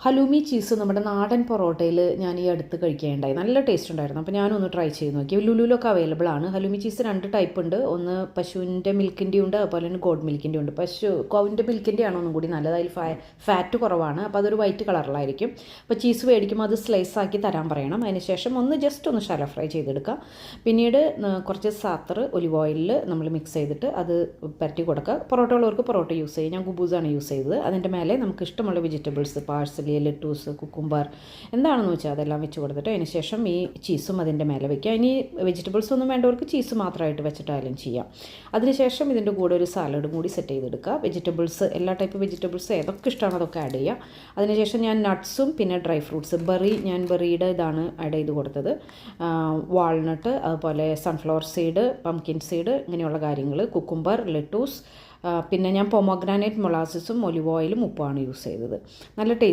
ഹലൂമി cheese നമ്മുടെ നാടൻ പൊറോട്ടയിൽ ഞാൻ ഈ അടുത്ത് കഴിക്കുകയുണ്ടായി. നല്ല ടേസ്റ്റ് ഉണ്ടായിരുന്നു. അപ്പോൾ ഞാനൊന്ന് ട്രൈ ചെയ്ത് നോക്കി. ലുലുവിലൊക്കെ അവൈലബിൾ ആണ്. ഹലൂമി ചീസ് 2 ടൈപ്പ് ഉണ്ട്. ഒന്ന് പശുവിൻ്റെ മിൽക്കിൻ്റെ ഉണ്ട്, അതുപോലെ തന്നെ ഗോഡ് മിൽക്കിൻ്റെ ഉണ്ട്. കൗവിൻ്റെ മിൽക്കിൻ്റെ ആണ് ഒന്നും കൂടി നല്ലത്. അതിൽ ഫാറ്റ് കുറവാണ്. അപ്പോൾ അതൊരു വൈറ്റ് കളറിലായിരിക്കും. അപ്പോൾ ചീസ് മേടിക്കുമ്പോൾ അത് സ്ലൈസ് ആക്കി തരാൻ പറയണം. അതിനുശേഷം ജസ്റ്റ് ഒന്ന് ഷാലോ ഫ്രൈ ചെയ്തെടുക്കുക. പിന്നീട് കുറച്ച് സാത്തർ ഒലിവ് ഓയിലിൽ നമ്മൾ മിക്സ് ചെയ്തിട്ട് അത് പരട്ടി കൊടുക്കുക. പൊറോട്ട ഉള്ളവർക്ക് പൊറോട്ട യൂസ് ചെയ്യും. ഞാൻ കുബൂസാണ് യൂസ് ചെയ്തത്. അതിൻ്റെ മേലെ നമുക്ക് ഇഷ്ടമുള്ള വെജിറ്റബിൾസ്, പാഴ്സലി, ലെറ്റൂസ്, കുക്കുംബർ എന്താണെന്ന് വെച്ചാൽ അതെല്ലാം വെച്ച് കൊടുത്തിട്ട് അതിന് ശേഷം ഈ ചീസും അതിൻ്റെ മേലെ വയ്ക്കുക. ഇനി വെജിറ്റബിൾസ് ഒന്നും വേണ്ടവർക്ക് ചീസ് മാത്രമായിട്ട് വെച്ചിട്ടായാലും ചെയ്യാം. അതിനുശേഷം ഇതിൻ്റെ കൂടെ ഒരു സാലഡും കൂടി സെറ്റ് ചെയ്തെടുക്കുക. വെജിറ്റബിൾസ്, എല്ലാ ടൈപ്പ് വെജിറ്റബിൾസ് ഏതൊക്കെ ഇഷ്ടമാണോ അതൊക്കെ ആഡ് ചെയ്യുക. അതിനുശേഷം ഞാൻ നട്ട്സും പിന്നെ ഡ്രൈ ഫ്രൂട്ട്സ്, ഞാൻ ബെറിയുടെ ഇതാണ് ആഡ് ചെയ്ത് കൊടുത്തത്. വാൾനട്ട്, അതുപോലെ സൺഫ്ലവർ സീഡ്, പംകിൻ സീഡ്, ഇങ്ങനെയുള്ള കാര്യങ്ങൾ, കുക്കുംബർ, ലെറ്റൂസ്, പിന്നെ ഞാൻ പൊമോഗ്രാനൈറ്റ് മൊളാസസും ഒലിവ് ഓയിലും ഉപ്പുമാണ് യൂസ് ചെയ്തത്. നല്ല ടേസ്റ്റ്